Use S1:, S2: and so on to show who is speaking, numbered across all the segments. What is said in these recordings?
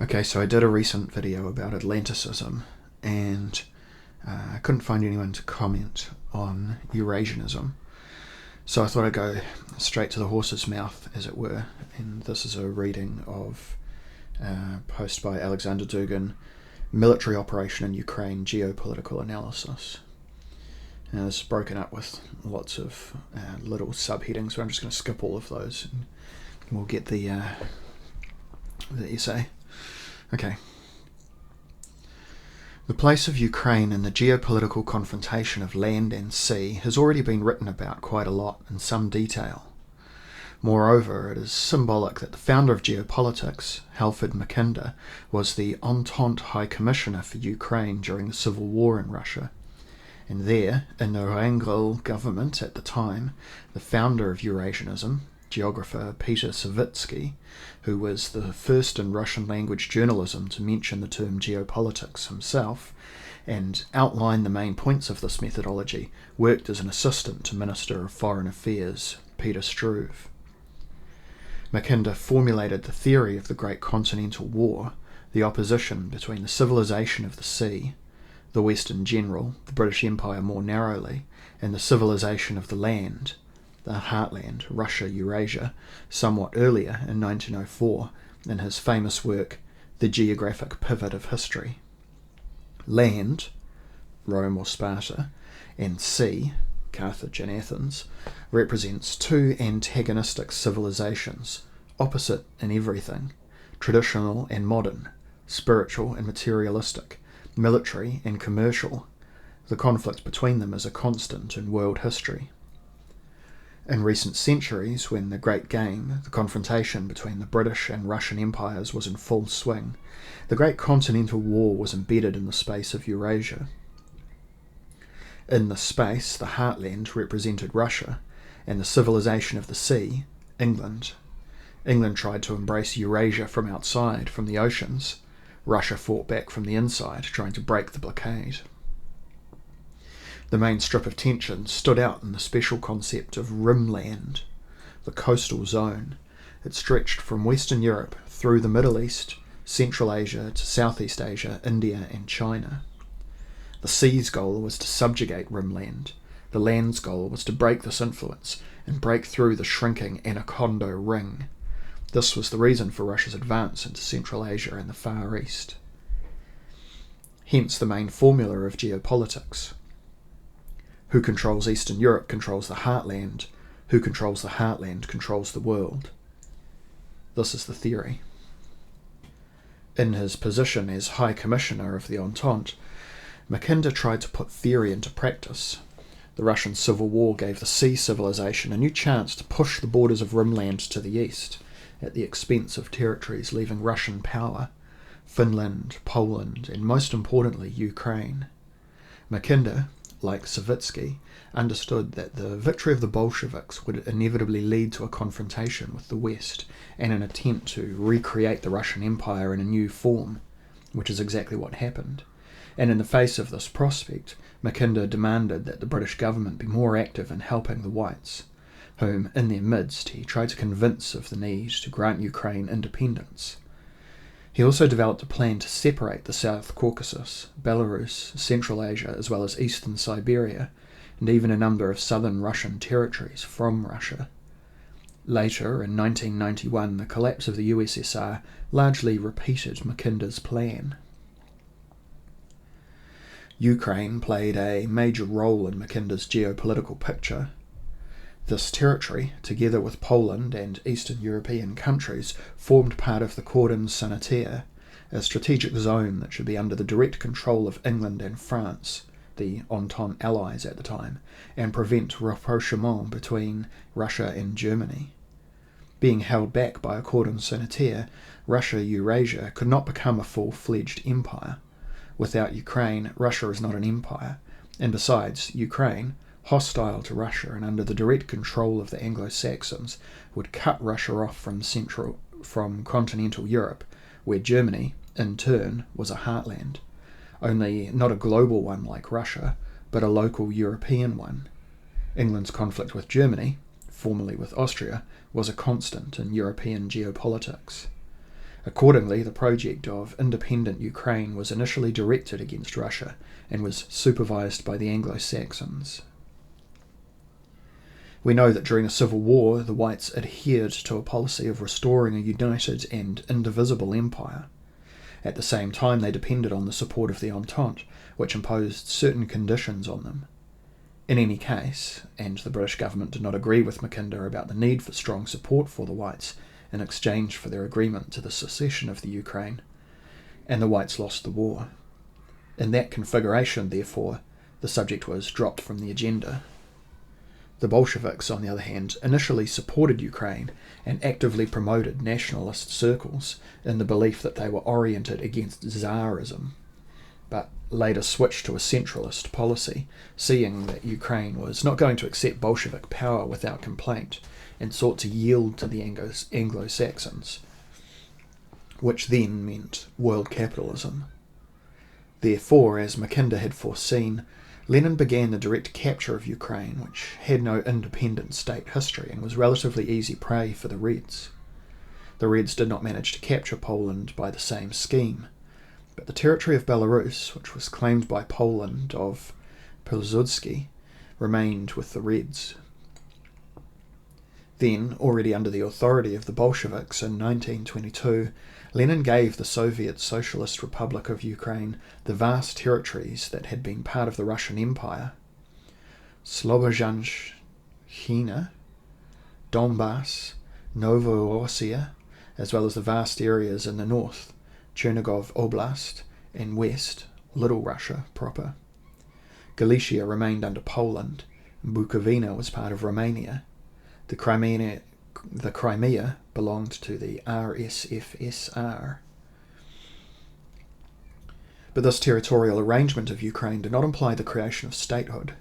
S1: Okay, so I did a recent video about Atlanticism, and I couldn't find anyone to comment on Eurasianism. So I thought I'd go straight to the horse's mouth, as it were, and this is a reading of a post by Aleksander Dugin, Military Operation in Ukraine Geopolitical Analysis. Now, this is broken up with lots of little subheadings, so I'm just going to skip all of those, and we'll get the essay. Okay. The place of Ukraine in the geopolitical confrontation of land and sea has already been written about quite a lot in some detail. Moreover, it is symbolic that the founder of geopolitics, Halford Mackinder, was the Entente High Commissioner for Ukraine during the Civil War in Russia. And there, in the Wrangel government at the time, the founder of Eurasianism, geographer Peter Savitsky, who was the first in Russian language journalism to mention the term geopolitics himself and outline the main points of this methodology, worked as an assistant to Minister of Foreign Affairs Peter Struve. Mackinder formulated the theory of the Great Continental War, the opposition between the civilization of the sea, the West in general, the British Empire more narrowly, and the civilization of the land, the heartland, Russia, Eurasia, somewhat earlier in 1904 in his famous work, The Geographic Pivot of History. Land, Rome or Sparta, and sea, Carthage and Athens, represents two antagonistic civilizations, opposite in everything, traditional and modern, spiritual and materialistic, military and commercial. The conflict between them is a constant in world history. In recent centuries, when the Great Game, the confrontation between the British and Russian empires, was in full swing, the Great Continental War was embedded in the space of Eurasia. In this space, the heartland represented Russia, and the civilization of the sea, England. England tried to embrace Eurasia from outside, from the oceans. Russia fought back from the inside, trying to break the blockade. The main strip of tension stood out in the special concept of rimland, the coastal zone. It stretched from Western Europe through the Middle East, Central Asia to Southeast Asia, India and China. The sea's goal was to subjugate rimland. The land's goal was to break this influence and break through the shrinking anaconda ring. This was the reason for Russia's advance into Central Asia and the Far East. Hence the main formula of geopolitics. Who controls Eastern Europe controls the heartland. Who controls the heartland controls the world. This is the theory. In his position as High Commissioner of the Entente, Mackinder tried to put theory into practice. The Russian Civil War gave the sea civilization a new chance to push the borders of rimland to the east, at the expense of territories leaving Russian power, Finland, Poland, and most importantly Ukraine. Mackinder, like Savitsky, understood that the victory of the Bolsheviks would inevitably lead to a confrontation with the West and an attempt to recreate the Russian Empire in a new form, which is exactly what happened. And in the face of this prospect, Mackinder demanded that the British government be more active in helping the whites, whom, in their midst, he tried to convince of the need to grant Ukraine independence. He also developed a plan to separate the South Caucasus, Belarus, Central Asia, as well as eastern Siberia, and even a number of southern Russian territories from Russia. Later, in 1991, the collapse of the USSR largely repeated Mackinder's plan. Ukraine played a major role in Mackinder's geopolitical picture. This territory, together with Poland and Eastern European countries, formed part of the Cordon Sanitaire, a strategic zone that should be under the direct control of England and France, the Entente allies at the time, and prevent rapprochement between Russia and Germany. Being held back by a Cordon Sanitaire, Russia-Eurasia could not become a full-fledged empire. Without Ukraine, Russia is not an empire, and besides, Ukraine, hostile to Russia and under the direct control of the Anglo-Saxons, would cut Russia off from continental Europe, where Germany, in turn, was a heartland, only not a global one like Russia, but a local European one. England's conflict with Germany, formerly with Austria, was a constant in European geopolitics. Accordingly, the project of independent Ukraine was initially directed against Russia and was supervised by the Anglo-Saxons. We know that during the Civil War, the whites adhered to a policy of restoring a united and indivisible empire. At the same time, they depended on the support of the Entente, which imposed certain conditions on them. In any case, and the British government did not agree with Mackinder about the need for strong support for the whites in exchange for their agreement to the secession of the Ukraine, and the whites lost the war. In that configuration, therefore, the subject was dropped from the agenda. The Bolsheviks, on the other hand, initially supported Ukraine and actively promoted nationalist circles in the belief that they were oriented against Tsarism, but later switched to a centralist policy, seeing that Ukraine was not going to accept Bolshevik power without complaint, and sought to yield to the Anglo-Saxons, which then meant world capitalism. Therefore, as Mackinder had foreseen, Lenin began the direct capture of Ukraine, which had no independent state history and was relatively easy prey for the Reds. The Reds did not manage to capture Poland by the same scheme, but the territory of Belarus, which was claimed by Poland of Pilsudski, remained with the Reds. Then, already under the authority of the Bolsheviks in 1922, Lenin gave the Soviet Socialist Republic of Ukraine the vast territories that had been part of the Russian Empire: Slobozhanщina, Donbass, Novorossiya, as well as the vast areas in the north, Chernigov Oblast, and west, Little Russia proper. Galicia remained under Poland, and Bukovina was part of Romania. The Crimea belonged to the RSFSR. But this territorial arrangement of Ukraine did not imply the creation of statehood.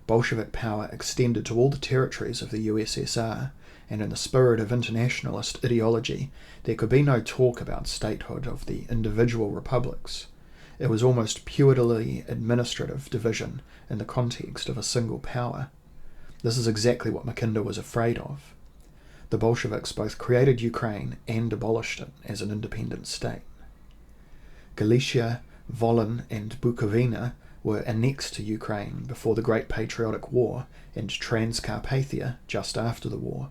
S1: Bolshevik power extended to all the territories of the USSR, and in the spirit of internationalist ideology, there could be no talk about statehood of the individual republics. It was almost purely administrative division in the context of a single power. This is exactly what Mackinder was afraid of. The Bolsheviks both created Ukraine and abolished it as an independent state. Galicia, Volyn, and Bukovina were annexed to Ukraine before the Great Patriotic War, and Transcarpathia just after the war.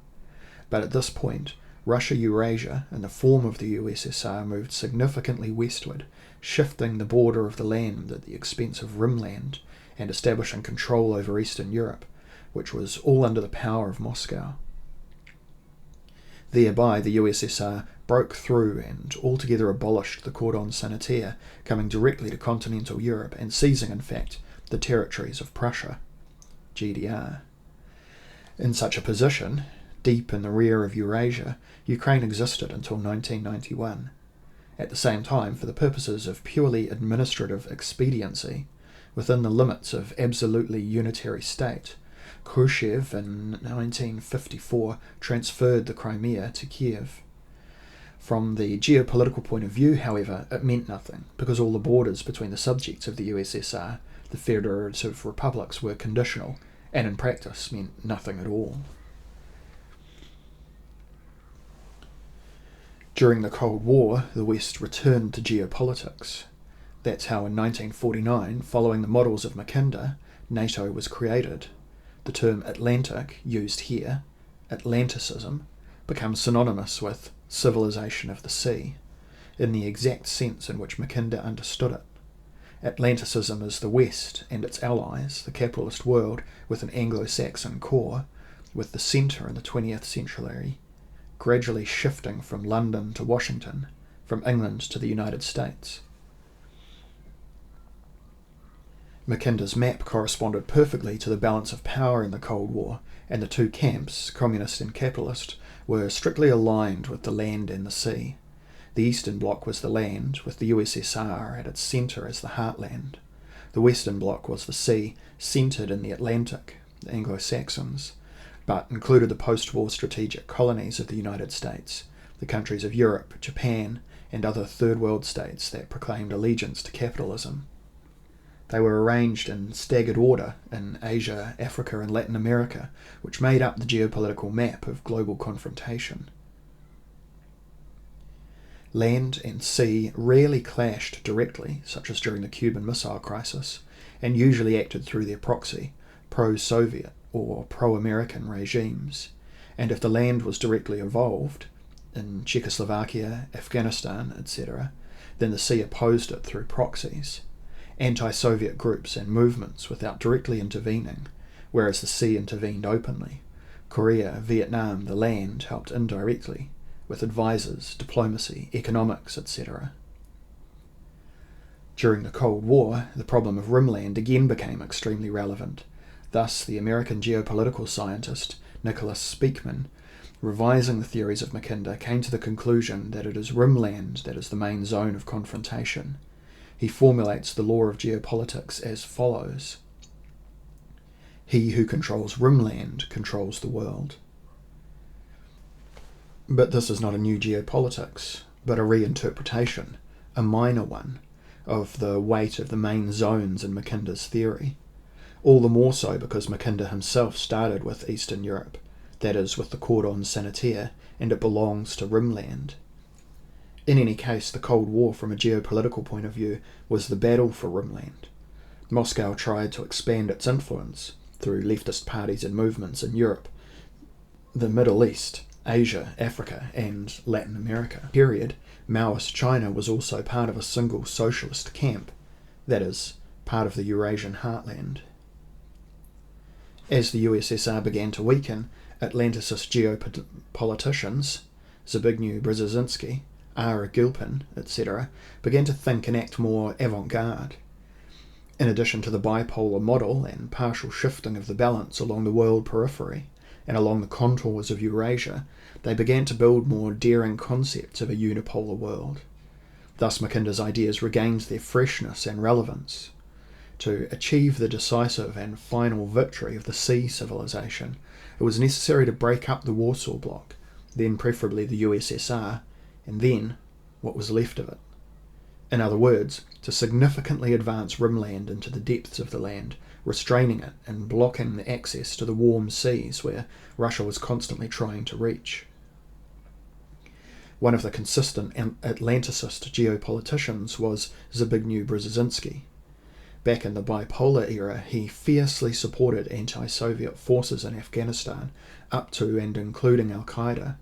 S1: But at this point, Russia-Eurasia, in the form of the USSR, moved significantly westward, shifting the border of the land at the expense of Rimland and establishing control over Eastern Europe, which was all under the power of Moscow. Thereby, the USSR broke through and altogether abolished the cordon sanitaire, coming directly to continental Europe and seizing, in fact, the territories of Prussia, GDR. In such a position, deep in the rear of Eurasia, Ukraine existed until 1991. At the same time, for the purposes of purely administrative expediency, within the limits of absolutely unitary state, Khrushchev in 1954 transferred the Crimea to Kiev. From the geopolitical point of view, however, it meant nothing, because all the borders between the subjects of the USSR, the federative republics, were conditional, and in practice meant nothing at all. During the Cold War, the West returned to geopolitics. That's how in 1949, following the models of Mackinder, NATO was created. The term Atlantic, used here, Atlanticism, becomes synonymous with civilization of the sea, in the exact sense in which Mackinder understood it. Atlanticism is the West and its allies, the capitalist world, with an Anglo-Saxon core, with the centre in the 20th century, gradually shifting from London to Washington, from England to the United States. Mackinder's map corresponded perfectly to the balance of power in the Cold War, and the two camps, communist and capitalist, were strictly aligned with the land and the sea. The Eastern Bloc was the land, with the USSR at its centre as the heartland. The Western Bloc was the sea, centred in the Atlantic, the Anglo-Saxons, but included the post-war strategic colonies of the United States, the countries of Europe, Japan, and other third world states that proclaimed allegiance to capitalism. They were arranged in staggered order in Asia, Africa, and Latin America, which made up the geopolitical map of global confrontation. Land and sea rarely clashed directly, such as during the Cuban Missile Crisis, and usually acted through their proxy, pro-Soviet or pro-American regimes. And if the land was directly involved, in Czechoslovakia, Afghanistan, etc., then the sea opposed it through proxies, anti-Soviet groups and movements without directly intervening, whereas the sea intervened openly. Korea, Vietnam, the land helped indirectly, with advisors, diplomacy, economics, etc. During the Cold War, the problem of rimland again became extremely relevant. Thus, the American geopolitical scientist Nicholas Speakman, revising the theories of Mackinder, came to the conclusion that it is rimland that is the main zone of confrontation. He formulates the law of geopolitics as follows: he who controls rimland controls the world. But this is not a new geopolitics, but a reinterpretation, a minor one, of the weight of the main zones in Mackinder's theory. All the more so because Mackinder himself started with Eastern Europe, that is, with the cordon sanitaire, and it belongs to rimland. In any case, the Cold War, from a geopolitical point of view, was the battle for rimland. Moscow tried to expand its influence through leftist parties and movements in Europe, the Middle East, Asia, Africa, and Latin America. Period. Maoist China was also part of a single socialist camp, that is, part of the Eurasian heartland. As the USSR began to weaken, Atlanticist geopoliticians, Zbigniew Brzezinski, R. Gilpin, etc., began to think and act more avant-garde. In addition to the bipolar model and partial shifting of the balance along the world periphery and along the contours of Eurasia, they began to build more daring concepts of a unipolar world. Thus Mackinder's ideas regained their freshness and relevance. To achieve the decisive and final victory of the sea civilization, it was necessary to break up the Warsaw Bloc, then preferably the USSR, and then what was left of it. In other words, to significantly advance rimland into the depths of the land, restraining it and blocking the access to the warm seas where Russia was constantly trying to reach. One of the consistent Atlanticist geopoliticians was Zbigniew Brzezinski. Back in the bipolar era, he fiercely supported anti-Soviet forces in Afghanistan, up to and including Al-Qaeda.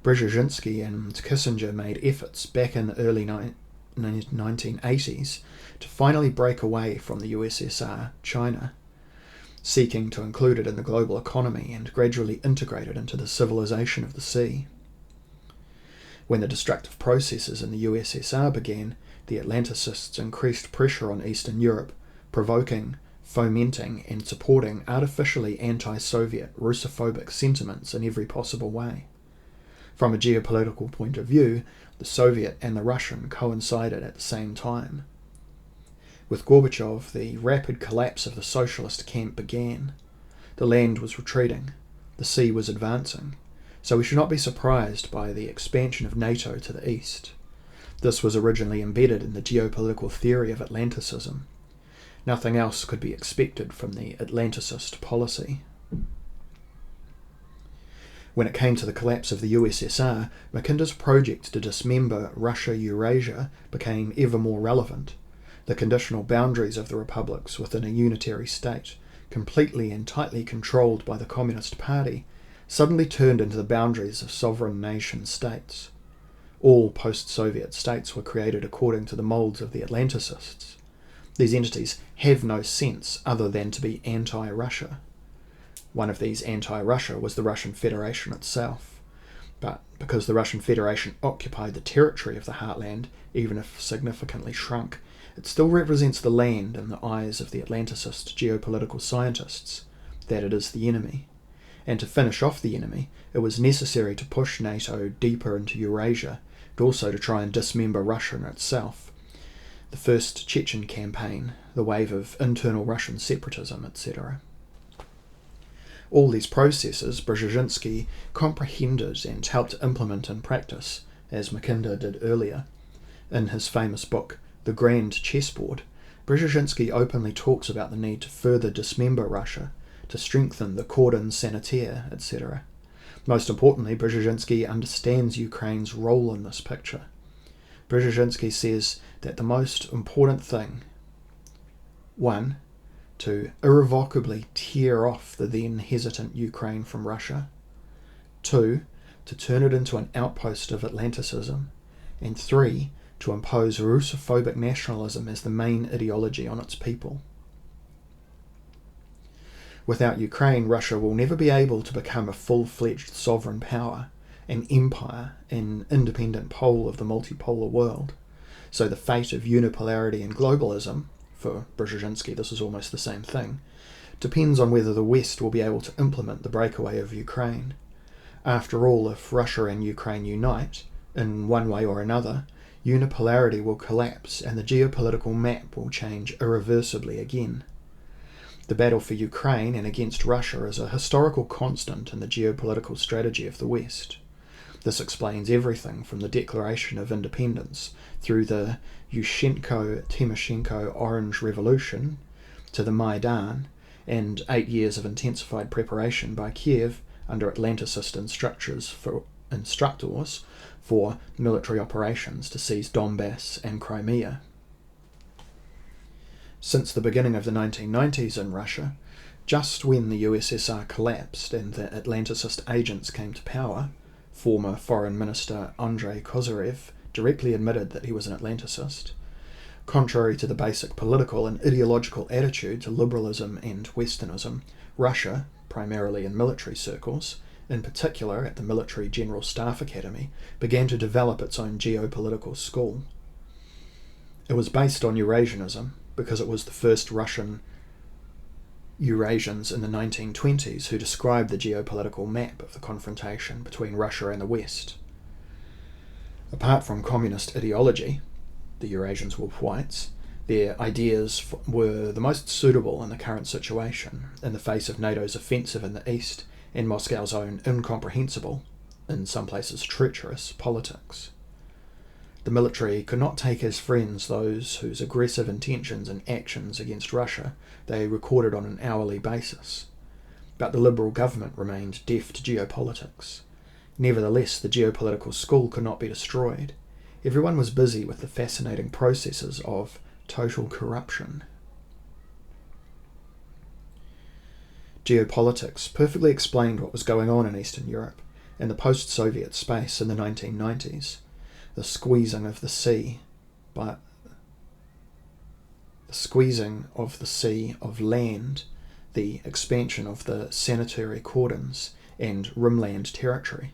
S1: Brzezinski and Kissinger made efforts back in the early 1980s to finally break away from the USSR, China, seeking to include it in the global economy and gradually integrate it into the civilization of the sea. When the destructive processes in the USSR began, the Atlanticists increased pressure on Eastern Europe, provoking, fomenting and supporting artificially anti-Soviet, Russophobic sentiments in every possible way. From a geopolitical point of view, the Soviet and the Russian coincided at the same time. With Gorbachev, the rapid collapse of the socialist camp began. The land was retreating, the sea was advancing, so we should not be surprised by the expansion of NATO to the east. This was originally embedded in the geopolitical theory of Atlanticism. Nothing else could be expected from the Atlanticist policy. When it came to the collapse of the USSR, Mackinder's project to dismember Russia-Eurasia became ever more relevant. The conditional boundaries of the republics within a unitary state, completely and tightly controlled by the Communist Party, suddenly turned into the boundaries of sovereign nation-states. All post-Soviet states were created according to the moulds of the Atlanticists. These entities have no sense other than to be anti-Russia. One of these anti-Russia was the Russian Federation itself. But because the Russian Federation occupied the territory of the heartland, even if significantly shrunk, it still represents the land in the eyes of the Atlanticist geopolitical scientists, that it is the enemy. And to finish off the enemy, it was necessary to push NATO deeper into Eurasia, and also to try and dismember Russia itself. The first Chechen campaign, the wave of internal Russian separatism, etc. All these processes Brzezinski comprehended and helped implement in practice, as Mackinder did earlier. In his famous book, The Grand Chessboard, Brzezinski openly talks about the need to further dismember Russia, to strengthen the cordon sanitaire, etc. Most importantly, Brzezinski understands Ukraine's role in this picture. Brzezinski says that the most important thing, 1, to irrevocably tear off the then hesitant Ukraine from Russia, 2, to turn it into an outpost of Atlanticism, and 3, to impose Russophobic nationalism as the main ideology on its people. Without Ukraine, Russia will never be able to become a full-fledged sovereign power, an empire, an independent pole of the multipolar world. So the fate of unipolarity and globalism, for Brzezinski this is almost the same thing, depends on whether the West will be able to implement the breakaway of Ukraine. After all, if Russia and Ukraine unite, in one way or another, unipolarity will collapse and the geopolitical map will change irreversibly again. The battle for Ukraine and against Russia is a historical constant in the geopolitical strategy of the West. This explains everything from the Declaration of Independence through the Yushchenko-Timoshenko Orange Revolution to the Maidan and 8 years of intensified preparation by Kiev under Atlanticist instructors for military operations to seize Donbass and Crimea. Since the beginning of the 1990s in Russia, just when the USSR collapsed and the Atlanticist agents came to power, former Foreign Minister Andrei Kozyrev directly admitted that he was an Atlanticist. Contrary to the basic political and ideological attitude to liberalism and Westernism, Russia, primarily in military circles, in particular at the Military General Staff Academy, began to develop its own geopolitical school. It was based on Eurasianism because it was the first Russian Eurasians in the 1920s who described the geopolitical map of the confrontation between Russia and the West. Apart from communist ideology, the Eurasians were whites, their ideas were the most suitable in the current situation, in the face of NATO's offensive in the East and Moscow's own incomprehensible, in some places treacherous, politics. The military could not take as friends those whose aggressive intentions and actions against Russia they recorded on an hourly basis, but the Liberal government remained deaf to geopolitics. Nevertheless, the geopolitical school could not be destroyed. Everyone was busy with the fascinating processes of total corruption. Geopolitics perfectly explained what was going on in Eastern Europe in the post-Soviet space in the 1990s. The squeezing of the sea of land, the expansion of the sanitary cordons and rimland territory.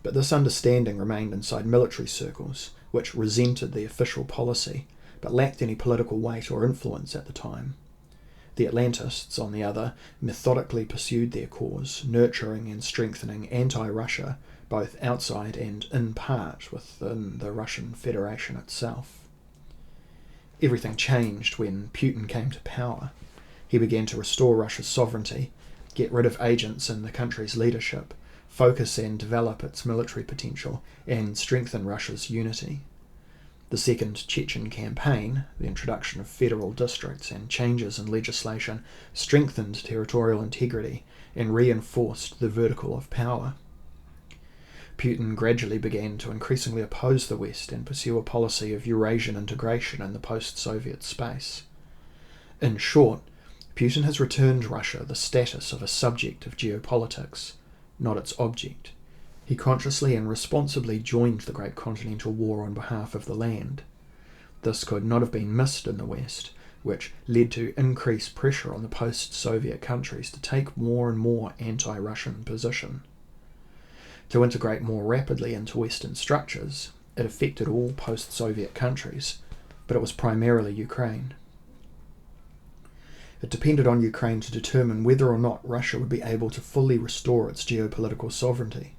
S1: But this understanding remained inside military circles, which resented the official policy, but lacked any political weight or influence at the time. The Atlantists, on the other, methodically pursued their cause, nurturing and strengthening anti-Russia, both outside and in part within the Russian Federation itself. Everything changed when Putin came to power. He began to restore Russia's sovereignty, get rid of agents in the country's leadership, focus and develop its military potential, and strengthen Russia's unity. The Second Chechen Campaign, the introduction of federal districts and changes in legislation, strengthened territorial integrity and reinforced the vertical of power. Putin gradually began to increasingly oppose the West and pursue a policy of Eurasian integration in the post-Soviet space. In short, Putin has returned Russia the status of a subject of geopolitics, not its object. He consciously and responsibly joined the Great Continental War on behalf of the land. This could not have been missed in the West, which led to increased pressure on the post-Soviet countries to take more and more anti-Russian position. To integrate more rapidly into Western structures, it affected all post-Soviet countries, but it was primarily Ukraine. It depended on Ukraine to determine whether or not Russia would be able to fully restore its geopolitical sovereignty.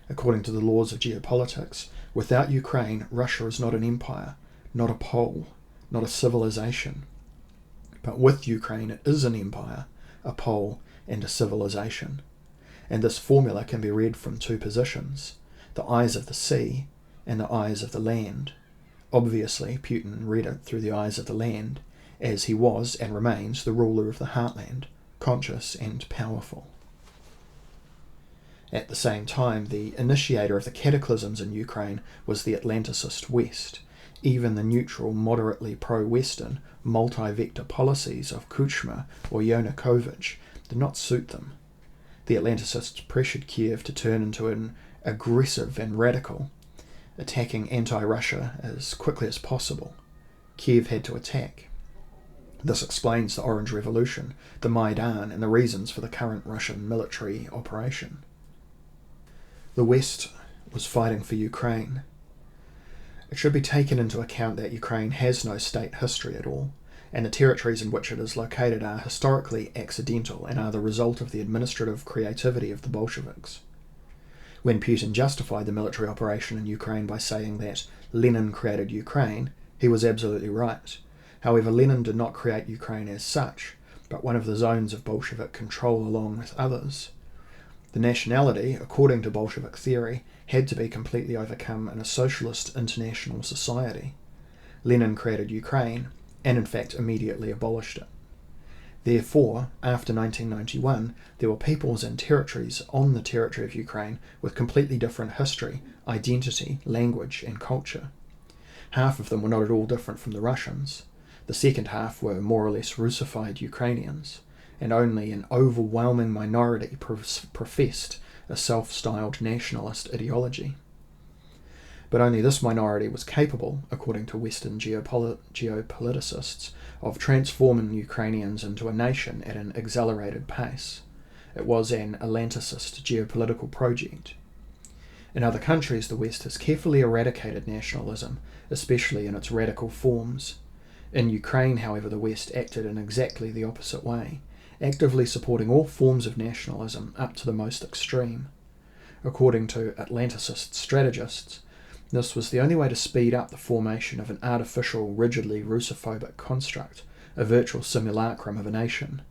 S1: According to the laws of geopolitics, without Ukraine, Russia is not an empire, not a pole, not a civilization. But with Ukraine, it is an empire, a pole, and a civilization. And this formula can be read from two positions, the eyes of the sea and the eyes of the land. Obviously, Putin read it through the eyes of the land, as he was and remains the ruler of the heartland, conscious and powerful. At the same time, the initiator of the cataclysms in Ukraine was the Atlanticist West. Even the neutral, moderately pro-Western, multi-vector policies of Kuchma or Yanukovych did not suit them. The Atlanticists pressured Kiev to turn into an aggressive and radical, attacking anti-Russia as quickly as possible. Kiev had to attack. This explains the Orange Revolution, the Maidan, and the reasons for the current Russian military operation. The West was fighting for Ukraine. It should be taken into account that Ukraine has no state history at all, and the territories in which it is located are historically accidental and are the result of the administrative creativity of the Bolsheviks. When Putin justified the military operation in Ukraine by saying that Lenin created Ukraine, he was absolutely right. However, Lenin did not create Ukraine as such, but one of the zones of Bolshevik control along with others. The nationality, according to Bolshevik theory, had to be completely overcome in a socialist international society. Lenin created Ukraine, and in fact immediately abolished it. Therefore, after 1991, there were peoples and territories on the territory of Ukraine with completely different history, identity, language, and culture. Half of them were not at all different from the Russians. The second half were more or less Russified Ukrainians, and only an overwhelming minority professed a self-styled nationalist ideology. But only this minority was capable, according to Western geopoliticists, of transforming Ukrainians into a nation at an accelerated pace. It was an Atlanticist geopolitical project. In other countries, the West has carefully eradicated nationalism, especially in its radical forms. In Ukraine, however, the West acted in exactly the opposite way, actively supporting all forms of nationalism up to the most extreme. According to Atlanticist strategists, this was the only way to speed up the formation of an artificial, rigidly Russophobic construct, a virtual simulacrum of a nation.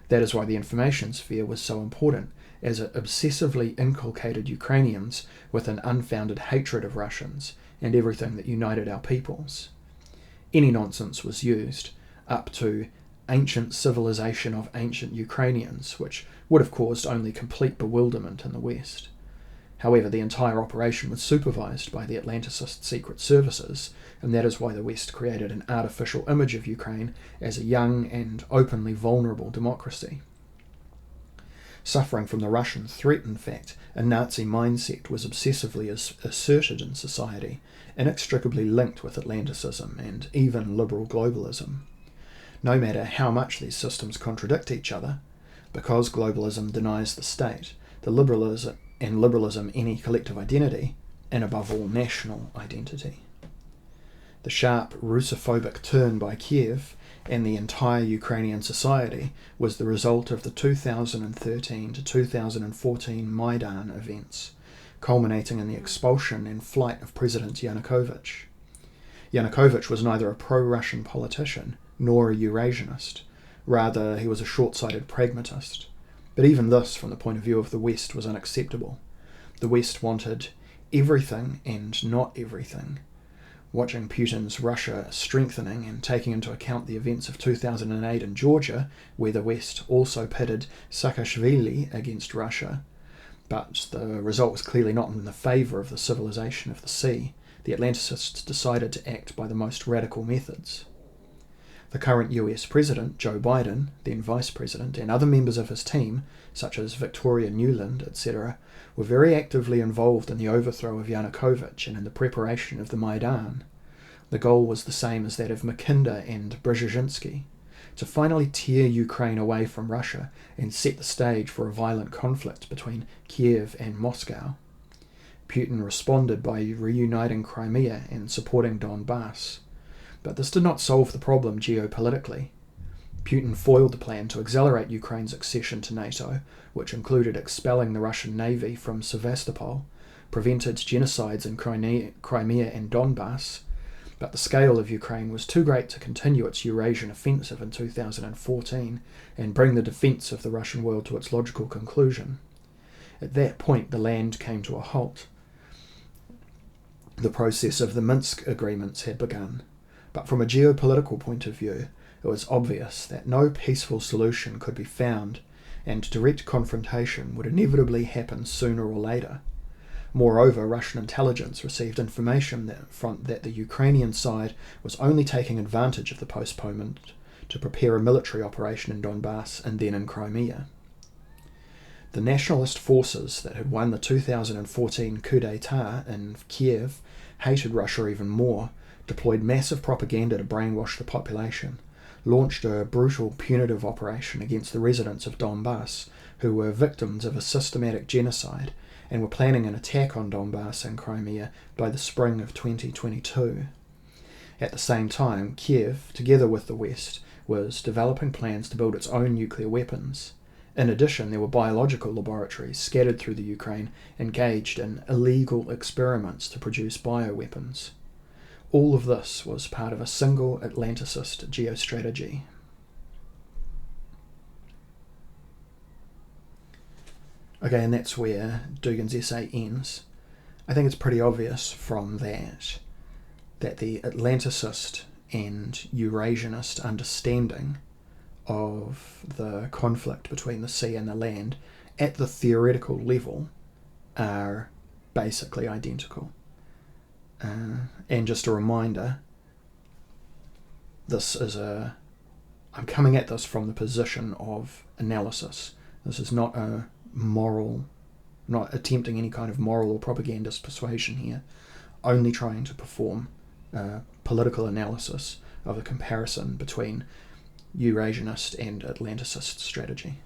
S1: That is why the information sphere was so important, as it obsessively inculcated Ukrainians with an unfounded hatred of Russians and everything that united our peoples. Any nonsense was used, up to ancient civilization of ancient Ukrainians, which would have caused only complete bewilderment in the West. However, the entire operation was supervised by the Atlanticist secret services, and that is why the West created an artificial image of Ukraine as a young and openly vulnerable democracy. Suffering from the Russian threat, in fact, a Nazi mindset was obsessively asserted in society, inextricably linked with Atlanticism and even liberal globalism. No matter how much these systems contradict each other, because globalism denies the state, the liberalism any collective identity, and above all national identity. The sharp Russophobic turn by Kiev and the entire Ukrainian society was the result of the 2013 to 2014 Maidan events, culminating in the expulsion and flight of President Yanukovych. Yanukovych was neither a pro-Russian politician nor a Eurasianist. Rather, he was a short-sighted pragmatist. But even this, from the point of view of the West, was unacceptable. The West wanted everything and not everything. Watching Putin's Russia strengthening and taking into account the events of 2008 in Georgia, where the West also pitted Saakashvili against Russia, but the result was clearly not in the favour of the civilization of the sea, the Atlanticists decided to act by the most radical methods. The current US President, Joe Biden, then Vice President, and other members of his team, such as Victoria Nuland, etc., were very actively involved in the overthrow of Yanukovych and in the preparation of the Maidan. The goal was the same as that of Mackinder and Brzezinski, to finally tear Ukraine away from Russia and set the stage for a violent conflict between Kiev and Moscow. Putin responded by reuniting Crimea and supporting Donbass. But this did not solve the problem geopolitically. Putin foiled the plan to accelerate Ukraine's accession to NATO, which included expelling the Russian Navy from Sevastopol, prevented genocides in Crimea and Donbass, but the scale of Ukraine was too great to continue its Eurasian offensive in 2014 and bring the defence of the Russian world to its logical conclusion. At that point, the land came to a halt. The process of the Minsk agreements had begun. But from a geopolitical point of view, it was obvious that no peaceful solution could be found and direct confrontation would inevitably happen sooner or later. Moreover, Russian intelligence received information that the Ukrainian side was only taking advantage of the postponement to prepare a military operation in Donbass and then in Crimea. The nationalist forces that had won the 2014 coup d'etat in Kiev hated Russia even more, deployed massive propaganda to brainwash the population, launched a brutal punitive operation against the residents of Donbass, who were victims of a systematic genocide, and were planning an attack on Donbass and Crimea by the spring of 2022. At the same time, Kiev, together with the West, was developing plans to build its own nuclear weapons. In addition, there were biological laboratories scattered through the Ukraine engaged in illegal experiments to produce bioweapons. All of this was part of a single Atlanticist geostrategy. Okay, and that's where Dugin's essay ends. I think it's pretty obvious from that the Atlanticist and Eurasianist understanding of the conflict between the sea and the land at the theoretical level are basically identical. And just a reminder, I'm coming at this from the position of analysis. This is not not attempting any kind of moral or propagandist persuasion here, only trying to perform political analysis of a comparison between Eurasianist and Atlanticist strategy.